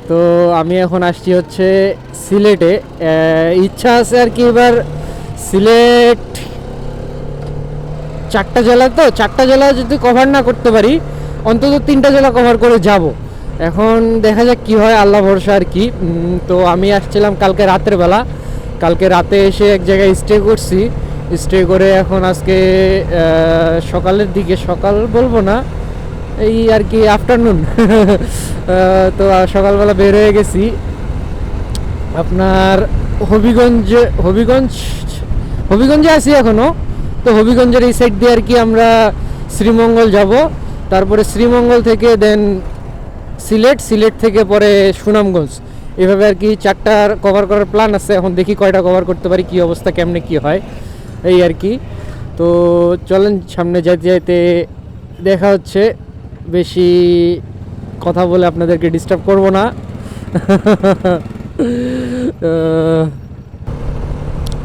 তো আমি এখন আসছি হচ্ছে সিলেটে। ইচ্ছা আছে আর কি এবার সিলেট 4টা জেলা, তো 4টা জেলা যদি কভার না করতে পারি অন্তত 3টা জেলা কভার করে যাব। এখন দেখা যাক কি হয়, আল্লাহ ভরসা আর কি। তো আমি আসছিলাম কালকে রাতের বেলা, কালকে রাতে এসে এক জায়গায় স্টে করছি। স্টে করে এখন আজকে সকালের দিকে, সকাল বলবো না, এই আর কি আফটারনুন তো সকালবেলা বের হয়ে গেছি আপনার হবিগঞ্জ হবিগঞ্জে আছি এখনো। তো হবিগঞ্জের এই সাইড দিয়ে আর কি আমরা শ্রীমঙ্গল যাব, তারপরে শ্রীমঙ্গল থেকে দেন সিলেট, সিলেট থেকে পরে সুনামগঞ্জ, এভাবে আর কি 4টার কভার করার প্ল্যান আছে। এখন দেখি কয়টা কভার করতে পারি, কি অবস্থা, কেমনে কি হয় এই আর কি। তো চলেন সামনে যাইতে যাইতে দেখা হচ্ছে। বেশি কথা বলে আপনাদেরকে ডিস্টার্ব করব না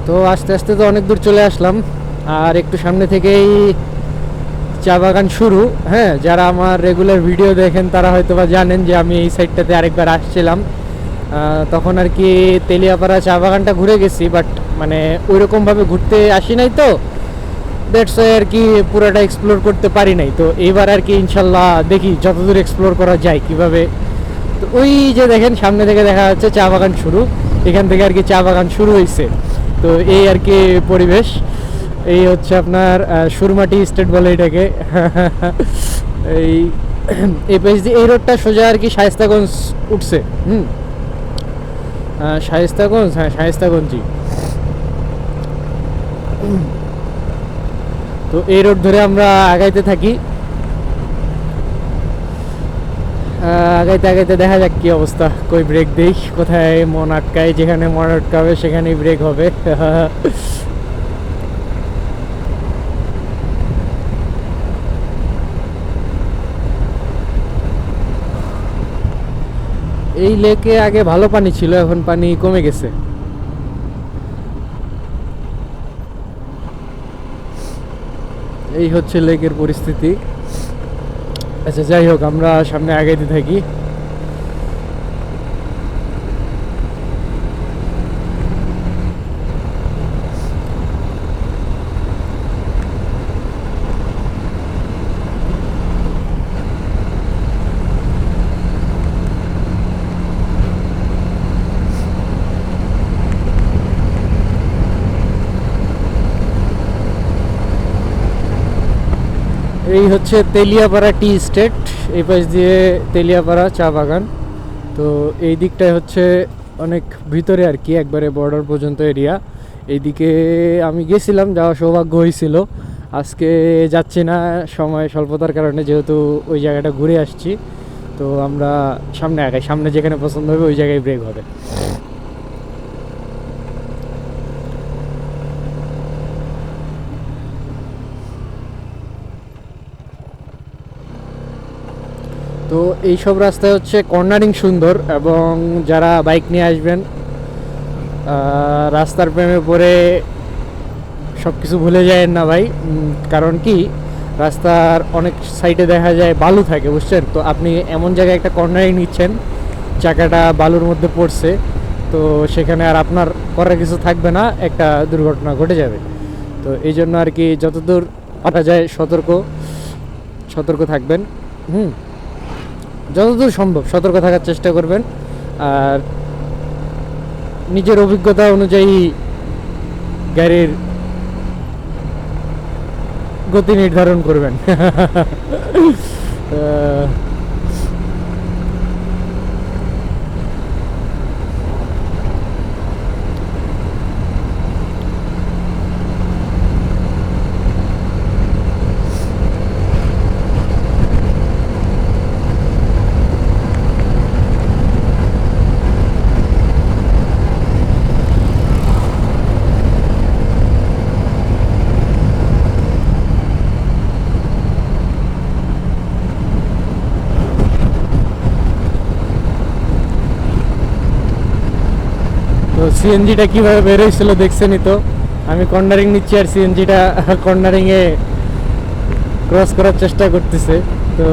তো আস্তে আস্তে তো অনেক দূর চলে আসলাম, আর একটু সামনে থেকেই চা বাগান শুরু। হ্যাঁ, যারা আমার রেগুলার ভিডিও দেখেন তারা হয়তো বা জানেন যে আমি এই সাইডটাতে আরেকবার আসছিলাম, তখন আর কি তেলিয়াপাড়া চা বাগানটা ঘুরে গেছি, বাট মানে ওইরকমভাবে ঘুরতে আসি নাই, তো দ্যাটস ওয়াই আর কি পুরোটা এক্সপ্লোর করতে পারি নাই। তো এইবার আর কি ইনশাল্লাহ দেখি যতদূর এক্সপ্লোর করা যায় কিভাবে। তো ওই যে দেখেন সামনে থেকে দেখা যাচ্ছে চা বাগান শুরু, এখান থেকে আর কি চা বাগান শুরু হয়েছে। তো এই আর কি পরিবেশ, এই হচ্ছে আপনার সুরমাটি স্টেট বলে এটাকে এই এই পেজ দিয়ে এই রোডটা সোজা আর কি শায়েস্তাগঞ্জ উঠছে। শায়েস্তাগঞ্জ, হ্যাঁ শায়েস্তাগঞ্জই। তো এই রোড ধরে আমরা আগাইতে থাকি, আগাইতে আগাইতে দেখা যাক কি অবস্থা, কই ব্রেক দেই, কোথায় মন আটকায়, যেখানে মন আটকাবে সেখানেই ব্রেক হবে এই লেকে আগে ভালো পানি ছিল, এখন পানি কমে গেছে। এই হচ্ছে লেকের পরিস্থিতি। আচ্ছা যাই হোক, আমরা সামনে আগাইতে থাকি। এই হচ্ছে তেলিয়াপাড়া টি স্টেট, এই পাশ দিয়ে তেলিয়াপাড়া চা বাগান। তো এই দিকটায় হচ্ছে অনেক ভিতরে আর কি, একবারে বর্ডার পর্যন্ত এরিয়া। এইদিকে আমি গেছিলাম, যাওয়া সৌভাগ্য হয়েছিল। আজকে যাচ্ছি না সময় স্বল্পতার কারণে, যেহেতু ওই জায়গাটা ঘুরে আসছি। তো আমরা সামনে আগাই, সামনে যেখানে পছন্দ হবে ওই জায়গায় ব্রেক হবে। তো এইসব রাস্তায় হচ্ছে কর্নারিং সুন্দর, এবং যারা বাইক নিয়ে আসবেন রাস্তার প্রেমে পড়ে সব কিছু ভুলে যায় না ভাই। কারণ কি, রাস্তার অনেক সাইডে দেখা যায় বালু থাকে, বুঝছেন? তো আপনি এমন জায়গায় একটা কর্নারিং নিচ্ছেন, চাকাটা বালুর মধ্যে পড়ছে, তো সেখানে আর আপনার করার কিছু থাকবে না, একটা দুর্ঘটনা ঘটে যাবে। তো এই জন্য আর কি যতদূর পারা যায় সতর্ক সতর্ক থাকবেন। যতদূর সম্ভব সতর্ক থাকার চেষ্টা করবেন, আর নিজের অভিজ্ঞতা অনুযায়ী গাড়ির গতি নির্ধারণ করবেন তো সিএনজিটা কীভাবে বের হয়েছিল দেখছেনই তো, আমি কর্নারিং নিচ্ছি আর সিএনজিটা কর্নারিংয়ে ক্রস করার চেষ্টা করতেছে। তো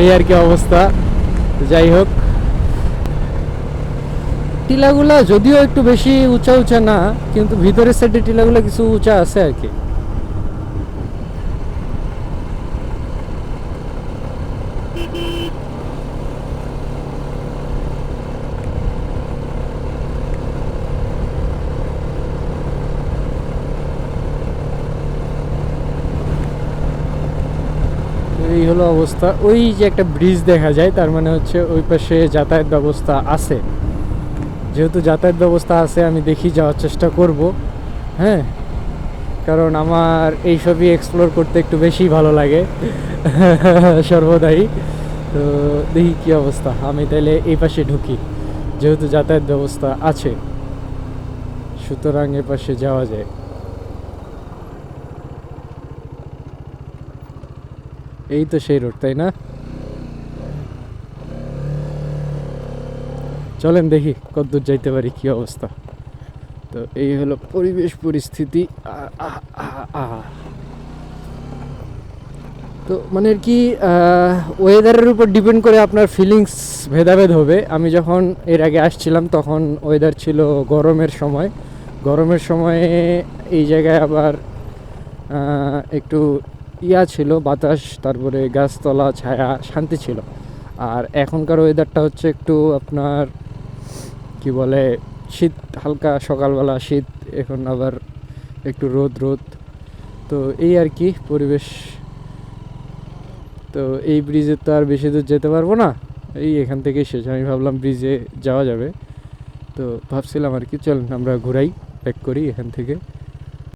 এই আর কি অবস্থা। তো যাই হোক, টিলাগুলা যদিও একটু বেশি উঁচা উঁচা না, কিন্তু ভিতরের সাইডে টিলাগুলা কিছু উঁচা আছে আর কি। এই হলো অবস্থা। ওই যে একটা ব্রিজ দেখা যায়, তার মানে হচ্ছে ওই পাশে যাতায়াত ব্যবস্থা আছে। যেহেতু যাতায়াত ব্যবস্থা আছে, আমি দেখি যাওয়ার চেষ্টা করব। হ্যাঁ, কারণ আমার এইসবই এক্সপ্লোর করতে একটু বেশি ভালো লাগে সর্বদাই। তো দেখি কি অবস্থা, আমি তাহলে এই পাশে ঢুকি, যেহেতু যাতায়াত ব্যবস্থা আছে সুতরাং এ পাশে যাওয়া যায়। এই তো সেই রোড, তাই না? চলেন দেখি কতদূর যাইতে পারি, কি অবস্থা। তো এই হলো পরিবেশ পরিস্থিতি। তো মানে আর কি, ওয়েদারের উপর ডিপেন্ড করে আপনার ফিলিংস ভেদাভেদ হবে। আমি যখন এর আগে আসছিলাম তখন ওয়েদার ছিল গরমের সময়। গরমের সময়ে এই জায়গায় আবার একটু ইয়া ছিল, বাতাস, তারপরে গাছতলা, ছায়া, শান্তি ছিল। আর এখনকার ওয়েদারটা হচ্ছে একটু আপনার কি বলে, শীত, হালকা সকালবেলা শীত, এখন আবার একটু রোদ রোদ। তো এই আর কি পরিবেশ। তো এই ব্রিজে তো আর বেশি দূর যেতে পারবো না, এই এখান থেকেই শেষ। আমি ভাবলাম ব্রিজে যাওয়া যাবে, তো ভাবছিলাম আর কি চল আমরা ঘুরাই, ব্যাক করি এখান থেকে।